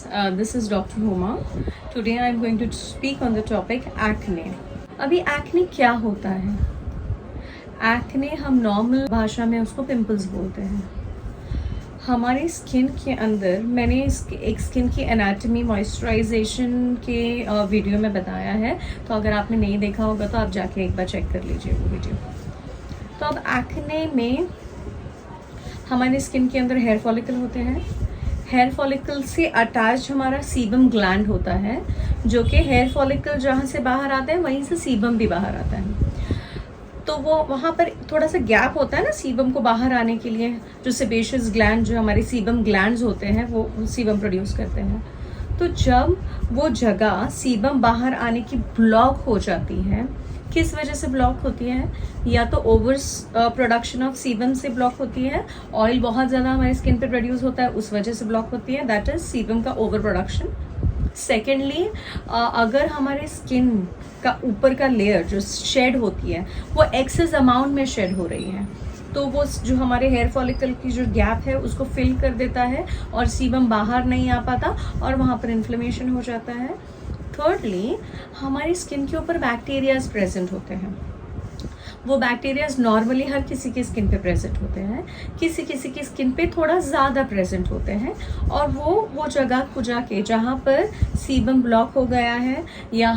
This is Dr. Huma. Today I am going to speak on the topic acne. अभी acne क्या होता है? Acne हम normal भाषा में उसको पिंपल्स बोलते हैं. हमारे स्किन के अंदर मैंने एक स्किन की एनाटमी मॉइस्चराइजेशन के वीडियो में बताया है, तो अगर आपने नहीं देखा होगा तो आप जाके एक बार चेक कर लीजिए वो वीडियो. तो अब एक्ने में हमारे स्किन के अंदर हेयर फॉलिकल होते हैं. हेयर फॉलिकल से अटैच हमारा सीबम ग्लैंड होता है, जो कि हेयर फॉलिकल जहाँ से बाहर आता है वहीं से सीबम भी बाहर आता है. तो वो वहाँ पर थोड़ा सा गैप होता है ना सीबम को बाहर आने के लिए. जो सेबेशियस ग्लैंड, जो हमारे सीबम ग्लैंड्स होते हैं, वो सीबम प्रोड्यूस करते हैं. तो जब वो जगह सीबम बाहर आने की ब्लॉक हो जाती है, किस वजह से ब्लॉक होती है? या तो ओवर प्रोडक्शन ऑफ सीबम से ब्लॉक होती है, ऑयल बहुत ज़्यादा हमारी स्किन पे प्रोड्यूस होता है उस वजह से ब्लॉक होती है, दैट इज सीबम का ओवर प्रोडक्शन. सेकेंडली, अगर हमारे स्किन का ऊपर का लेयर जो शेड होती है वो एक्सेस अमाउंट में शेड हो रही है, तो वो जो हमारे हेयर फॉलिकल की जो गैप है उसको फिल कर देता है और सीबम बाहर नहीं आ पाता और वहाँ पर इन्फ्लेमेशन हो जाता है. थर्डली, हमारी स्किन के ऊपर बैक्टीरियाज प्रेजेंट होते हैं. वो बैक्टीरियाज नॉर्मली हर किसी की स्किन पे प्रेजेंट होते हैं, किसी किसी की स्किन पे थोड़ा ज़्यादा प्रेजेंट होते हैं, और वो जगह को जाके जहाँ पर सीबम ब्लॉक हो गया है या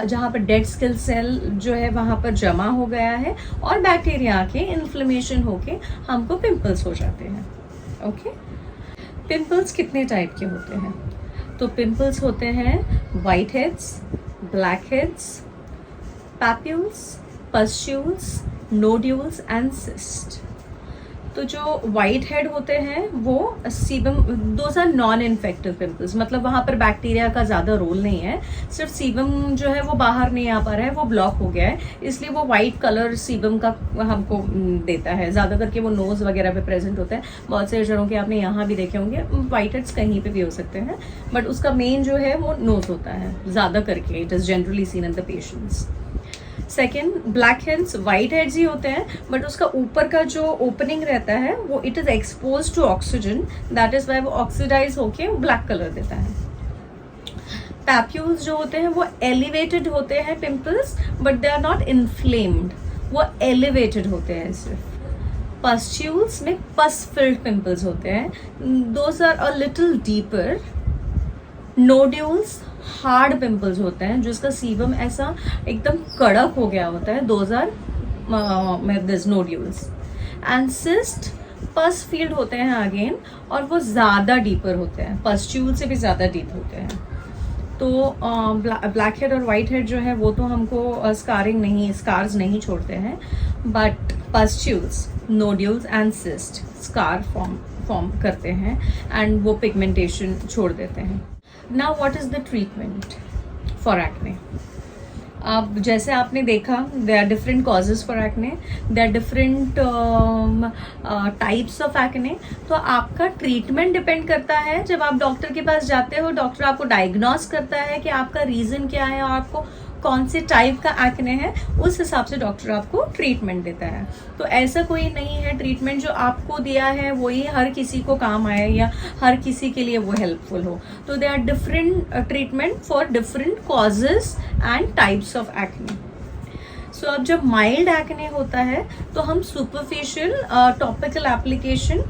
जहाँ पर डेड स्किन सेल जो है वहाँ पर जमा हो गया है और बैक्टीरिया आके इन्फ्लेमेशन होके हमको पिंपल्स हो जाते हैं. ओके, पिंपल्स कितने टाइप के होते हैं? तो पिंपल्स होते हैं white heads, black heads, papules, pustules, nodules and cyst. तो जो वाइट हेड होते हैं वो sebum, those are non infective pimples, मतलब वहाँ पर बैक्टीरिया का ज़्यादा रोल नहीं है, सिर्फ सीबम जो है वो बाहर नहीं आ पा रहा है, वो ब्लॉक हो गया है, इसलिए वो वाइट कलर सीबम का हमको देता है. ज़्यादा करके वो नोज़ वगैरह पे प्रेजेंट होता है. बहुत से जगहों के आपने यहाँ भी देखे होंगे. वाइट हेड्स कहीं पे भी हो सकते हैं, बट उसका मेन जो है वो नोज़ होता है ज़्यादा करके. It is generally seen in the patients. Second, blackheads whiteheads ही होते हैं, बट उसका ऊपर का जो ओपनिंग रहता है वो it is expose to oxygen, that is why वो ऑक्सीडाइज होके ब्लैक कलर देता है. पैप्यूल्स जो होते हैं वो एलिवेटेड होते हैं pimples, but they are not inflamed, वो एलिवेटेड होते हैं सिर्फ. पस्ट्यूल्स में पस फिल्ड पिंपल्स होते हैं, those are a little deeper. Nodules hard pimples होते हैं, जिसका सीबम ऐसा एकदम कड़क हो गया होता है, those are this nodules. And cyst pus filled होते हैं अगेन, और वो ज़्यादा डीपर होते हैं, पस्ट्यूल से भी ज़्यादा डीप होते हैं. तो ब्लैक हेड और वाइट हेड जो है वो तो हमको स्कार्स नहीं छोड़ते हैं, but pustules, nodules and cyst scar form करते हैं एंड वो पिगमेंटेशन छोड़ देते हैं. Now what is the treatment for acne? अब जैसे आपने देखा, there are different causes for acne, there are different types of acne. तो आपका ट्रीटमेंट डिपेंड करता है. जब आप डॉक्टर के पास जाते हो, डॉक्टर आपको डायग्नोस करता है कि आपका रीज़न क्या है और आपको कौन से टाइप का एक्ने है, उस हिसाब से डॉक्टर आपको ट्रीटमेंट देता है. तो ऐसा कोई नहीं है ट्रीटमेंट जो आपको दिया है वही हर किसी को काम आए या हर किसी के लिए वो हेल्पफुल हो. तो they are different treatment for different causes and types of acne. So अब जब माइल्ड एक्ने होता है तो हम superficial topical application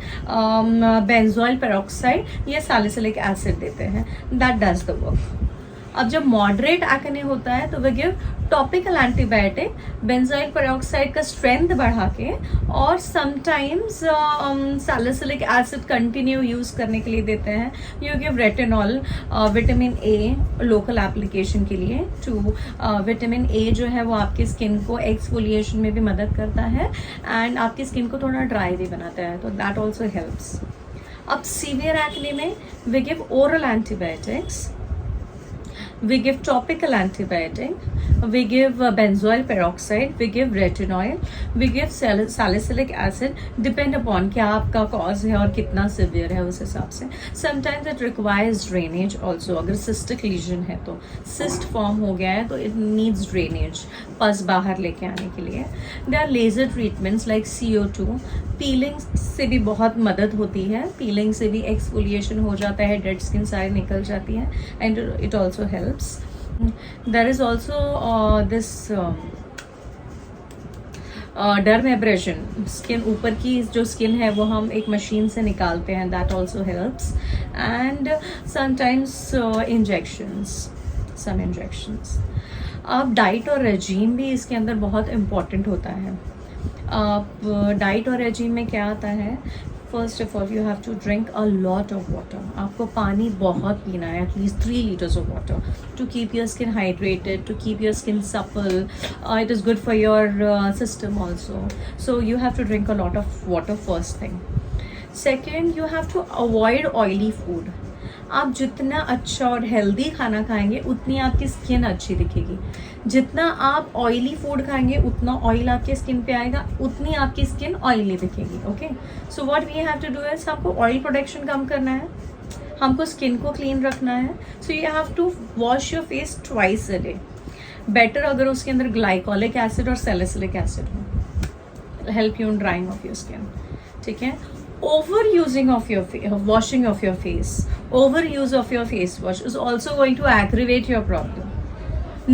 benzoyl peroxide या सैलिसिलिक एसिड देते हैं, दैट डज द वर्क. अब जब मॉडरेट एक्ने होता है तो we give topical antibiotic, benzoyl peroxide का स्ट्रेंथ बढ़ा के, और sometimes salicylic acid continue use करने के लिए देते हैं. You give retinol, vitamin A local application के लिए. विटामिन ए जो है वो आपकी स्किन को एक्सफोलिएशन में भी मदद करता है एंड आपकी स्किन को थोड़ा ड्राई भी बनाता है, तो दैट ऑल्सो हेल्प्स. अब सीवियर एक्ने में we give oral antibiotics, we give topical antibiotic, we give benzoyl peroxide, we give retinol, we give salicylic acid, depend upon क्या आपका cause है और कितना severe है उस हिसाब से. Sometimes it requires drainage also. अगर cystic lesion है तो cyst form हो गया है तो it needs drainage, पस बाहर लेके आने के लिए. There are laser treatments like CO2, piling से भी बहुत मदद होती है, पीलिंग से भी एक्सफोलिएशन हो जाता है, डेड स्किन सारी निकल जाती है, and it also helps. There is also this dermabrasion, skin ऊपर की जो स्किन है वो हम एक मशीन से निकालते हैं, that also helps. And sometimes injections, some injections. अब डाइट और रेजीम भी इसके अंदर बहुत इम्पॉर्टेंट होता है. आप डाइट और रेजीम में क्या आता है, first of all you have to drink a lot of water. आपको पानी बहुत पीना है, at least 3 liters of water to keep your skin hydrated, to keep your skin supple. It is good for your system also. So you have to drink a lot of water, first thing. Second, you have to avoid oily food. आप जितना अच्छा और healthy खाना खाएंगे उतनी आपकी skin अच्छी दिखेगी. जितना आप ऑयली फूड खाएंगे उतना ऑयल आपके स्किन पे आएगा, उतनी आपकी स्किन ऑयली दिखेगी. Okay, so what we have to do is, हमको ऑयल प्रोडक्शन कम करना है, हमको स्किन को क्लीन रखना है. So you have to wash your face twice a day. Better अगर उसके अंदर ग्लाइकोलिक एसिड और सैलिसिलिक एसिड हो, help you in drying of your skin. ठीक है. Overusing of your washing of your face, overuse of your face wash is also going to aggravate your problem.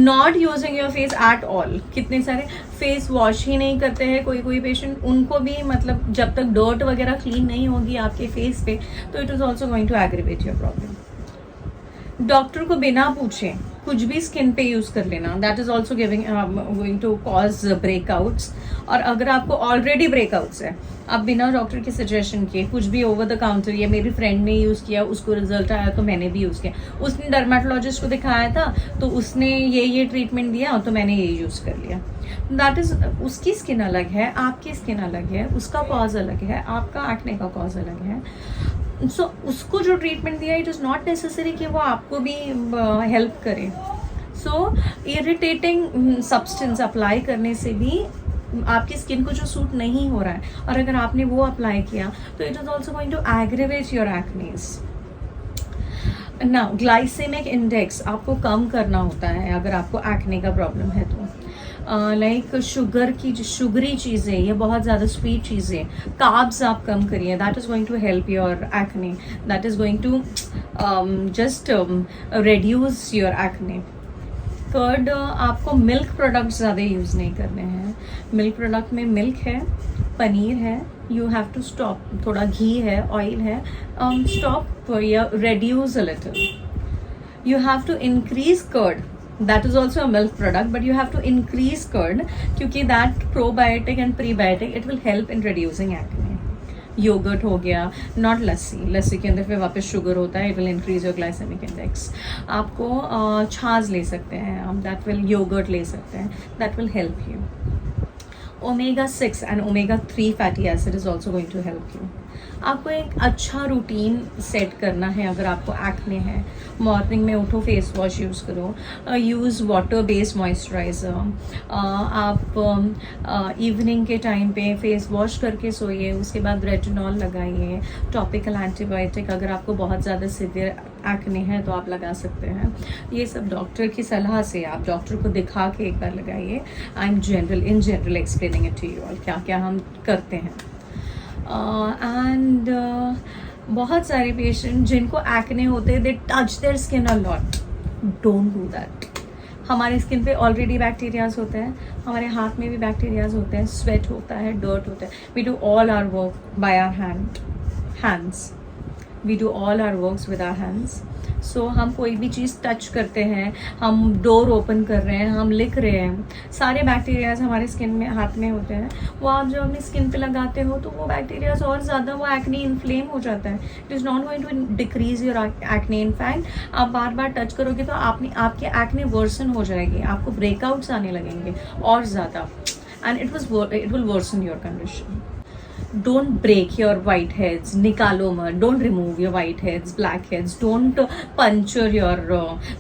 Not using your face at all, कितने सारे face wash ही नहीं करते हैं कोई patient, उनको भी मतलब जब तक डर्ट वगैरह क्लीन नहीं होगी आपके फेस पे तो it is also going to aggravate your problem. Doctor को बिना पूछे कुछ भी स्किन पे यूज कर लेना, that is also going to cause breakouts. और अगर आपको ऑलरेडी ब्रेकआउट्स है, आप बिना डॉक्टर के सजेशन के कुछ भी ओवर द काउंटर, या मेरी फ्रेंड ने यूज़ किया उसको रिजल्ट आया तो मैंने भी यूज़ किया, उसने डर्मेटोलॉजिस्ट को दिखाया था तो उसने ये ट्रीटमेंट दिया तो मैंने ये यूज़ कर लिया. दैट इज, उसकी स्किन अलग है, आपकी स्किन अलग है, उसका कॉज अलग है, आपका एक्ने का कॉज अलग है. सो उसको जो ट्रीटमेंट दिया इट इज़ नॉट नेसेसरी कि वो आपको भी हेल्प करे. सो इरिटेटिंग सब्सटेंस अप्लाई करने से भी आपकी स्किन को जो सूट नहीं हो रहा है और अगर आपने वो अप्लाई किया तो it is also going to aggravate your acnes. Now glycemic index आपको कम करना होता है अगर आपको एक्ने का प्रॉब्लम है तो. लाइक शुगरी चीज़ें, ये बहुत ज़्यादा स्वीट चीज़ें, कार्ब्स आप कम करिए, that is going to help your acne, that is going to just reduce your acne. Third, आपको मिल्क प्रोडक्ट्स ज़्यादा यूज़ नहीं करने हैं. मिल्क प्रोडक्ट में मिल्क है, पनीर है, यू हैव टू स्टॉप. थोड़ा घी है, ऑयल है, स्टॉप या reduce a little. You have to increase curd. That is also a milk product, but you have to increase curd क्योंकि that probiotic and prebiotic it will help in reducing acne. Yoghurt हो गया, not लस्सी. लस्सी के अंदर फिर वापस sugar होता है, it will increase your glycemic index. आपको छाछ ले सकते हैं हम, दैट विल, योगर्ट ले सकते हैं, that will help you. omega-6 and omega-3 fatty acid is also going to help you. आपको एक अच्छा रूटीन सेट करना है अगर आपको एक्ने है. मॉर्निंग में उठो, फेस वॉश यूज़ करो, यूज़ वाटर बेस्ड मॉइस्चराइज़र. आप इवनिंग के टाइम पे फेस वॉश करके सोइए, उसके बाद रेटिनॉल लगाइए. टॉपिकल एंटीबायोटिक अगर आपको बहुत ज़्यादा सीवियर एक्ने है तो आप लगा सकते हैं. ये सब डॉक्टर की सलाह से, आप डॉक्टर को दिखा के एक बार लगाइए. I am in general explaining it to you all क्या क्या हम करते हैं. एंड बहुत सारे पेशेंट जिनको एक्ने होते हैं, they touch their skin a lot. Don't do that. हमारे स्किन पे ऑलरेडी बैक्टीरियाज होते हैं, हमारे हाथ में भी बैक्टीरियाज होते हैं, स्वेट होता है, डर्ट होता है. We do all our work by our hands. We do all our works with our hands. So हम कोई भी चीज़ टच करते हैं, हम डोर ओपन कर रहे हैं, हम लिख रहे हैं, सारे बैक्टीरियाज हमारे स्किन में, हाथ में होते हैं. वो आप जब अपनी स्किन पे लगाते हो तो वो बैक्टीरियाज और ज़्यादा, वो एक्ने इन्फ्लेम हो जाता है. It is not going to decrease your acne. In fact आप बार बार टच करोगे तो आपकी एक्ने वर्सन हो जाएगी, आपको ब्रेकआउट्स आने लगेंगे और ज़्यादा, and it will worsen your condition. Don't break your white heads, निकालो मत. Don't remove your white heads, black heads. Don't puncture your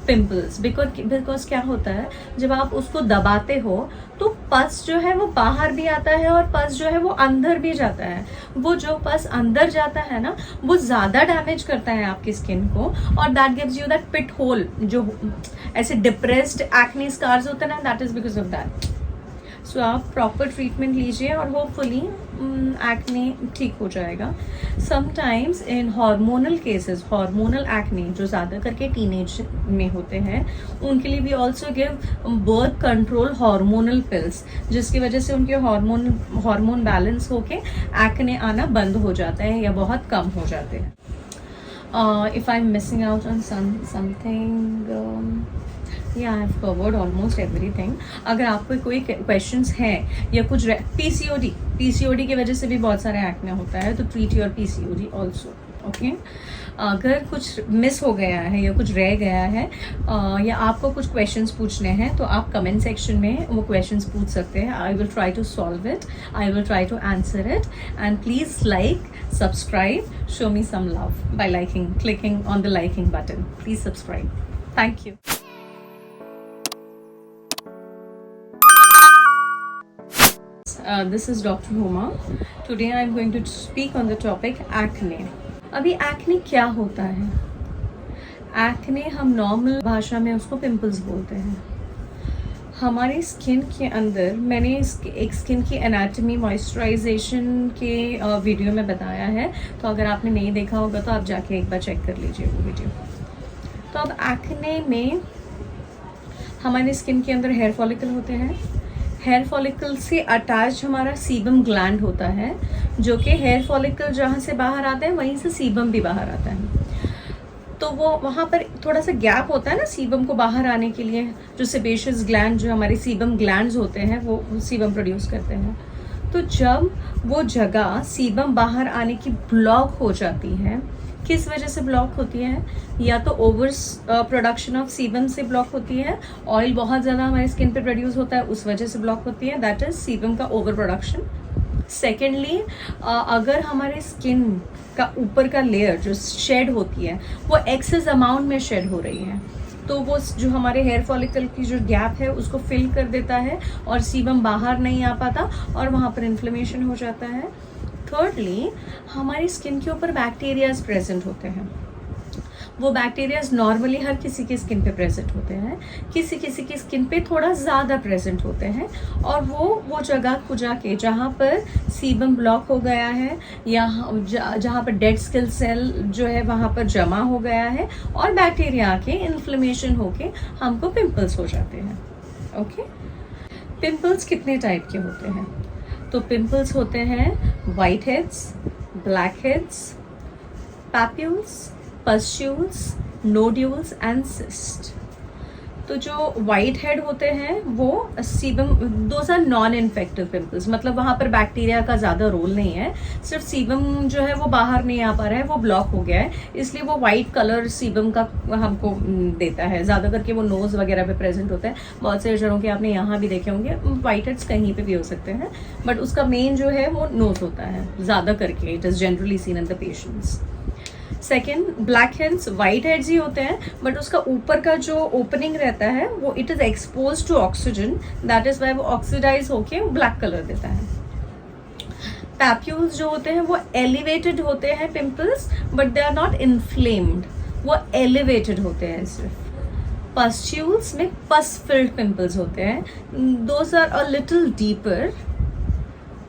pimples. Because क्या होता है, जब आप उसको दबाते हो तो पस जो है वो बाहर भी आता है और पस जो है वो अंदर भी जाता है. वो जो पस अंदर जाता है ना, वो ज़्यादा डैमेज करता है आपकी स्किन को, और that gives you that pit hole. जो ऐसे डिप्रेस्ड एक्ने स्कार्स होते हैं ना, that is because of that. So आप प्रॉपर ट्रीटमेंट लीजिए और होपफुली एक्ने ठीक हो जाएगा. Sometimes in hormonal cases, hormonal acne जो ज़्यादा करके टीनेज में होते हैं, उनके लिए भी also give birth control hormonal pills, जिसकी वजह से उनके हार्मोन बैलेंस होके एक्ने आना बंद हो जाता है या बहुत कम हो जाते हैं. If I am missing out on something, या I have covered almost everything. अगर आपको कोई क्वेश्चंस हैं या कुछ पीसीओडी की वजह से भी बहुत सारे एक्ने होता है, तो treat your PCOD also. Okay, अगर कुछ मिस हो गया है या कुछ रह गया है या आपको कुछ क्वेश्चंस पूछने हैं, तो आप कमेंट सेक्शन में वो क्वेश्चंस पूछ सकते हैं. I will try to solve it, I will try to answer it. And please like, subscribe, show me some love by clicking on the liking button. Please subscribe. Thank you. This is Dr. Huma. Today I am going to speak on the topic acne. अभी acne क्या होता है? Acne हम normal भाषा में उसको pimples बोलते हैं. हमारी स्किन के अंदर, मैंने एक स्किन की एनाटमी मॉइस्चराइजेशन के वीडियो में बताया है, तो अगर आपने नहीं देखा होगा तो आप जाके एक बार चेक कर लीजिए वो वीडियो. तो अब एक्ने में हमारी स्किन के अंदर हेयर फॉलिकल होते हैं. हेयर फॉलिकल से अटैच हमारा सीबम ग्लैंड होता है, जो कि हेयर फॉलिकल जहाँ से बाहर आता है वहीं से सीबम भी बाहर आता है. तो वो वहाँ पर थोड़ा सा गैप होता है ना सीबम को बाहर आने के लिए, जो सेबेशियस ग्लैंड, जो हमारे सीबम ग्लैंड्स होते हैं, वो सीबम प्रोड्यूस करते हैं. तो जब वो जगह सीबम बाहर आने की ब्लॉक हो जाती है, किस वजह से ब्लॉक होती है? या तो ओवर प्रोडक्शन ऑफ सीबम से ब्लॉक होती है, ऑयल बहुत ज़्यादा हमारी स्किन पे प्रोड्यूस होता है उस वजह से ब्लॉक होती है, दैट इज सीबम का ओवर प्रोडक्शन. सेकेंडली, अगर हमारे स्किन का ऊपर का लेयर जो शेड होती है वो एक्सेस अमाउंट में शेड हो रही है, तो वो जो हमारे हेयर फॉलिकल की जो गैप है उसको फिल कर देता है और सीबम बाहर नहीं आ पाता और वहाँ पर इन्फ्लेमेशन हो जाता है. थर्डली, हमारी स्किन के ऊपर बैक्टीरियाज प्रेजेंट होते हैं. वो बैक्टीरियाज नॉर्मली हर किसी की स्किन पे प्रेजेंट होते हैं, किसी किसी की स्किन पे थोड़ा ज़्यादा प्रेजेंट होते हैं, और वो जगह को जाके जहाँ पर सीबम ब्लॉक हो गया है या जहाँ पर डेड स्किन सेल जो है वहाँ पर जमा हो गया है और बैक्टीरिया आके इन्फ्लेमेशन होके हमको पिंपल्स हो जाते हैं. ओके, पिंपल्स कितने टाइप के होते हैं? तो पिंपल्स होते हैं white heads, black heads, papules, pustules, nodules and cyst. तो जो वाइट हेड होते हैं वो sebum, those are non infective pimples, मतलब वहाँ पर बैक्टीरिया का ज़्यादा रोल नहीं है, सिर्फ सीबम जो है वो बाहर नहीं आ पा रहा है, वो ब्लॉक हो गया है, इसलिए वो वाइट कलर सीबम का हमको देता है. ज़्यादा करके वो नोज़ वगैरह पे प्रेजेंट होता है. बहुत से जगहों के आपने यहाँ भी देखे होंगे, वाइट हेड्स कहीं पे भी हो सकते हैं, बट उसका मेन जो है वो नोज़ होता है ज़्यादा करके. It is generally seen in the patients. Second, blackheads whiteheads ही होते हैं, बट उसका ऊपर का जो ओपनिंग रहता है वो it is expose to oxygen, that is why वो ऑक्सीडाइज होके ब्लैक कलर देता है. पैप्यूल्स जो होते हैं वो एलिवेटेड होते हैं pimples, but they are not inflamed, वो एलिवेटेड होते हैं सिर्फ. पस्ट्यूल्स में पस फिल्ड पिंपल्स होते हैं, those are a little deeper.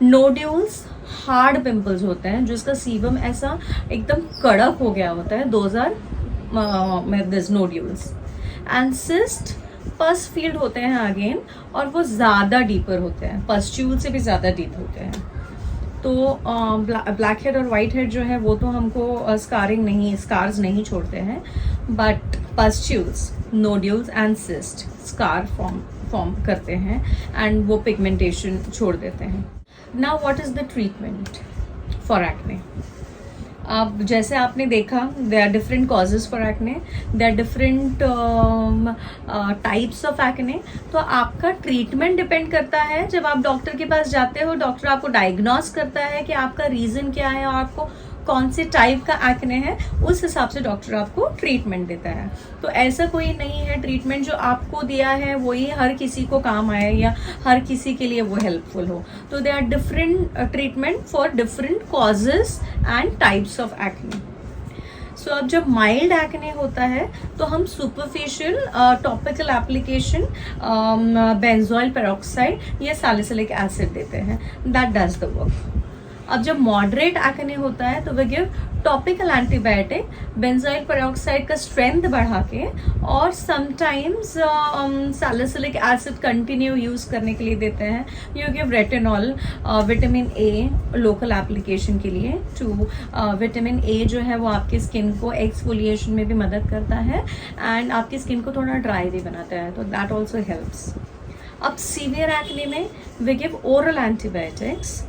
Nodules hard pimples होते हैं जिसका सीबम ऐसा एकदम कड़क हो गया होता है, those are this nodules. And cyst pus filled होते हैं अगेन, और वो ज़्यादा डीपर होते हैं, पस्ट्यूल से भी ज़्यादा डीप होते हैं. तो ब्लैक हेड और वाइट हेड जो है वो तो हमको स्कार्स नहीं छोड़ते हैं, but pustules, nodules and cyst scar form करते हैं एंड वो पिगमेंटेशन छोड़ देते हैं. Now what is the treatment for acne? अब जैसे आपने देखा, there are different causes for acne, there are different types of acne. तो आपका ट्रीटमेंट डिपेंड करता है. जब आप डॉक्टर के पास जाते हो, डॉक्टर आपको डायग्नोस करता है कि आपका रीज़न क्या है और आपको कौन से टाइप का एक्ने है, उस हिसाब से डॉक्टर आपको ट्रीटमेंट देता है. तो ऐसा कोई नहीं है ट्रीटमेंट जो आपको दिया है वही हर किसी को काम आए या हर किसी के लिए वो हेल्पफुल हो. तो they are different treatment for different causes and types of acne. So अब जब माइल्ड एक्ने होता है तो हम superficial topical application benzoyl peroxide या सैलिसिलिक एसिड देते हैं, दैट डज द वर्क। अब जब मॉडरेट एक्ने होता है तो we give topical antibiotic benzoyl peroxide का स्ट्रेंथ बढ़ा के, और sometimes salicylic acid continue use करने के लिए देते हैं। You give retinol, vitamin A local application के लिए टू। विटामिन ए जो है वो आपकी स्किन को एक्सफोलिएशन में भी मदद करता है एंड आपकी स्किन को थोड़ा ड्राई भी बनाता है, तो दैट ऑल्सो हेल्प्स। अब सीवियर एक्ने में we give oral antibiotics,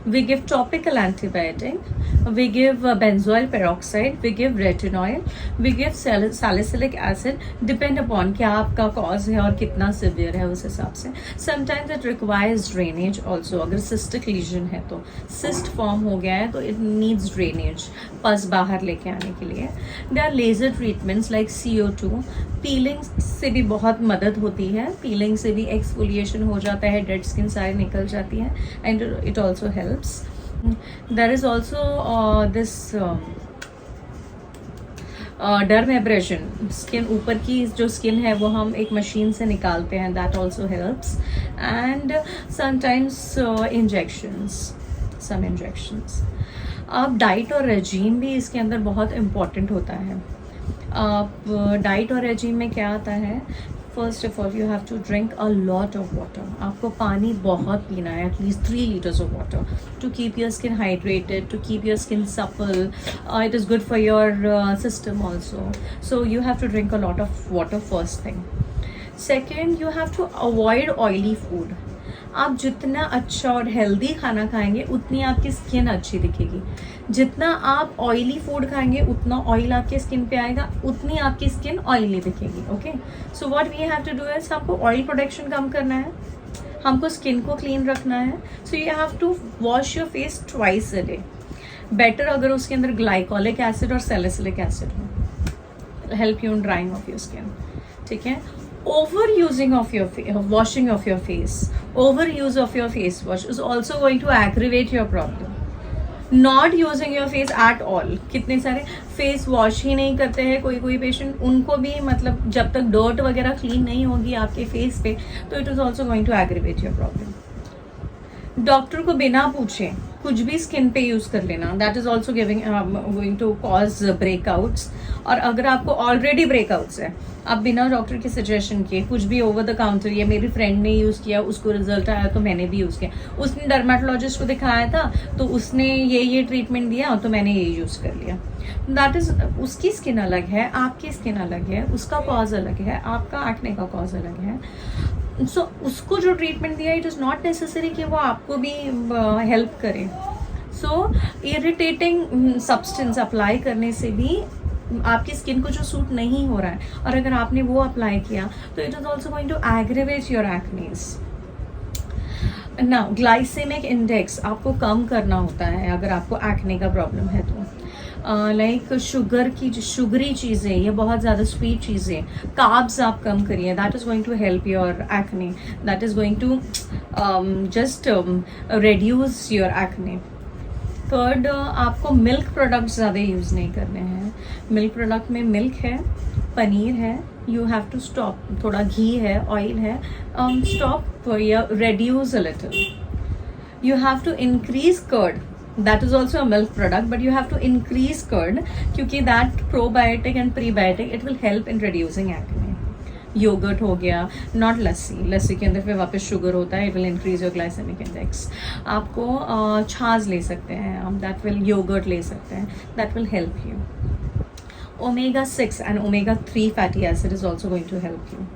we give topical antibiotic, we give benzoyl peroxide, we give retinol, we give salicylic acid, depend upon क्या आपका cause है और कितना severe है उस हिसाब से। Sometimes it requires drainage also, अगर cystic lesion है तो cyst form हो गया है तो it needs drainage, पस बाहर लेके आने के लिए। There are laser treatments like CO2, piling से भी बहुत मदद होती है, पीलिंग से भी एक्सफोलिएशन हो जाता है, डेड स्किन सारी निकल जाती है and it also helps. There is also this dermabrasion, skin ऊपर की जो स्किन है वो हम एक मशीन से निकालते हैं, that also helps. And sometimes injections, some injections. अब डाइट और रेजीम भी इसके अंदर बहुत इम्पॉर्टेंट होता है। डाइट और रेजीम में क्या आता है, first of all you have to drink a lot of water. आपको पानी बहुत पीना है, at least 3 liters of water to keep your skin hydrated, to keep your skin supple. It is good for your system also, so you have to drink a lot of water first thing. Second, you have to avoid oily food. आप जितना अच्छा और healthy खाना खाएंगे उतनी आपकी skin अच्छी दिखेगी। जितना आप ऑयली फूड खाएंगे उतना ऑयल आपके स्किन पे आएगा, उतनी आपकी स्किन ऑयली दिखेगी। Okay, so what we have to do is, हमको ऑयल प्रोडक्शन कम करना है, हमको स्किन को क्लीन रखना है। So you have to wash your face twice a day. Better अगर उसके अंदर ग्लाइकोलिक एसिड और सैलिसिलिक एसिड हो, help you in drying of your skin. ठीक है, overusing of your washing of your face, overuse of your face wash is also going to aggravate your problem. Not using your face at all, कितने सारे face wash ही नहीं करते हैं कोई patient, उनको भी मतलब जब तक डर्ट वगैरह क्लीन नहीं होगी आपके फेस पे तो it is also going to aggravate your problem. Doctor को बिना पूछे कुछ भी स्किन पे यूज कर लेना, that is also going to cause breakouts. और अगर आपको ऑलरेडी ब्रेकआउट्स है, आप बिना डॉक्टर के सजेशन के कुछ भी ओवर द काउंटर, ये मेरी फ्रेंड ने यूज़ किया उसको रिजल्ट आया तो मैंने भी यूज़ किया, उसने डर्मेटोलॉजिस्ट को दिखाया था तो उसने ये ट्रीटमेंट दिया तो मैंने ये यूज़ कर लिया। दैट इज, उसकी स्किन अलग है, आपकी स्किन अलग है, उसका कॉज अलग है, आपका एक्ने का कॉज अलग है। सो उसको जो ट्रीटमेंट दिया इट इज़ नॉट नेसेसरी कि वो आपको भी हेल्प करे। सो इरिटेटिंग सब्सटेंस अप्लाई करने से भी आपकी स्किन को जो सूट नहीं हो रहा है और अगर आपने वो अप्लाई किया तो it is also going to aggravate your acnes. Now glycemic index आपको कम करना होता है अगर आपको एक्ने का प्रॉब्लम है तो। लाइक शुगर की जो शुगरी चीज़ें, ये बहुत ज़्यादा स्वीट चीज़ें, कार्ब्स आप कम करिए, that is going to help your acne, that is going to just reduce your acne. Third, आपको मिल्क प्रोडक्ट्स ज़्यादा यूज़ नहीं करने हैं। मिल्क प्रोडक्ट में मिल्क है, पनीर है, यू हैव टू स्टॉप। थोड़ा घी है, ऑयल है, स्टॉप या reduce a little. You have to increase curd. That is also a milk product, but you have to increase curd क्योंकि that probiotic and prebiotic it will help in reducing acne. Yoghurt हो गया, not लस्सी, लस्सी के अंदर फिर वापस sugar होता है, it will increase your glycemic index. आपको छाछ ले सकते हैं आप, दैट विल, योगर्ट ले सकते हैं, that will help you. omega-6 and omega-3 fatty acid is also going to help you.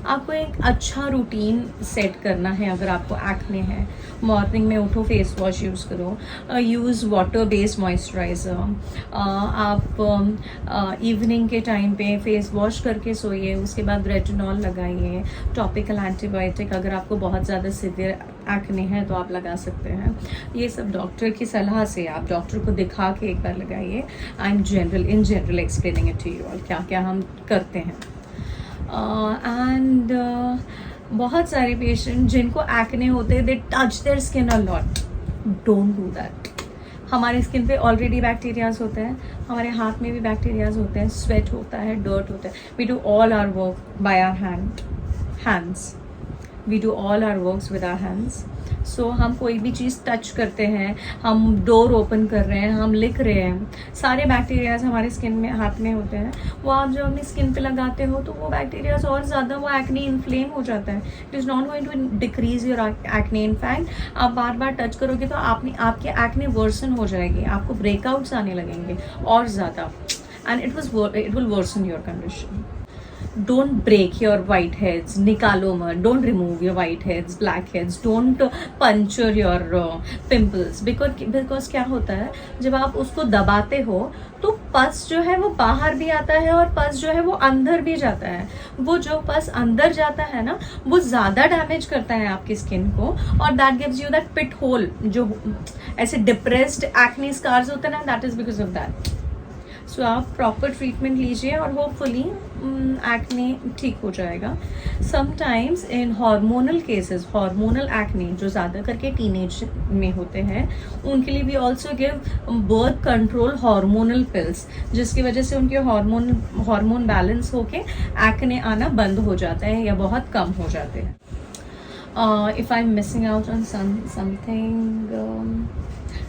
आपको एक अच्छा रूटीन सेट करना है अगर आपको एक्ने है। मॉर्निंग में उठो, फेस वॉश यूज़ करो, यूज़ वाटर बेस्ड मॉइस्चराइज़र। आप इवनिंग के टाइम पे फेस वॉश करके सोइए, उसके बाद रेटिनॉल लगाइए। टॉपिकल एंटीबायोटिक अगर आपको बहुत ज़्यादा सीवियर एक्ने है तो आप लगा सकते हैं। ये सब डॉक्टर की सलाह से, आप डॉक्टर को दिखा के एक बार लगाइए। I am in general explaining it to you all क्या क्या हम करते हैं। एंड बहुत सारे पेशेंट जिनको एक्ने होते हैं, they touch their skin a lot, don't do that. हमारे स्किन पे ऑलरेडी बैक्टीरियाज होते हैं, हमारे हाथ में भी बैक्टीरियाज होते हैं, स्वेट होता है, डर्ट होता है. We do all our work by our hands. We do all our works with our hands. So हम कोई भी चीज़ टच करते हैं, हम डोर ओपन कर रहे हैं, हम लिख रहे हैं, सारे बैक्टीरियाज हमारे स्किन में, हाथ में होते हैं. वो आप जब अपनी स्किन पे लगाते हो तो वो बैक्टीरियाज और ज़्यादा, वो एक्ने इन्फ्लेम हो जाता है. It is not going to decrease your acne. In fact आप बार बार टच करोगे तो आपके एक्ने वर्सन हो जाएगी, आपको ब्रेकआउट्स आने लगेंगे और ज़्यादा. And it will worsen your condition. Don't break your whiteheads, निकालो मत. Don't remove your whiteheads, blackheads. Don't puncture your pimples. Because क्या होता है, जब आप उसको दबाते हो तो पस जो है वो बाहर भी आता है और पस जो है वो अंदर भी जाता है. वो जो पस अंदर जाता है ना, वो ज़्यादा डैमेज करता है आपकी स्किन को, और that gives you that pit hole. जो ऐसे डिप्रेस्ड एक्ने स्कार्स होते हैं ना, that is because of that. So आप प्रॉपर ट्रीटमेंट लीजिए और होपफुली एक्ने ठीक हो जाएगा. Sometimes in hormonal cases, hormonal acne जो ज़्यादा करके टीनेज में होते हैं, उनके लिए भी also give birth control hormonal pills, जिसकी वजह से उनके हार्मोन बैलेंस होके एक्ने आना बंद हो जाता है या बहुत कम हो जाते हैं. If I'm missing out on something,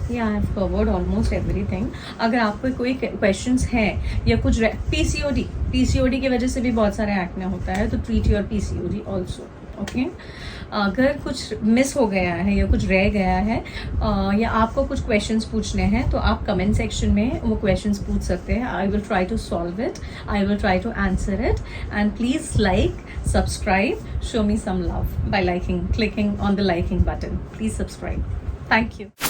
yeah, I've covered almost everything. अगर आपको कोई क्वेश्चंस हैं या कुछ पीसीओडी की वजह से भी बहुत सारे एक्ने होता है, तो treat your PCOD also. Okay. अगर कुछ मिस हो गया है या कुछ रह गया है या आपको कुछ क्वेश्चंस पूछने हैं, तो आप कमेंट सेक्शन में वो क्वेश्चंस पूछ सकते हैं. I will try to solve it, I will try to answer it. And please like, subscribe, show me some love by clicking on the liking button. Please subscribe. Thank you.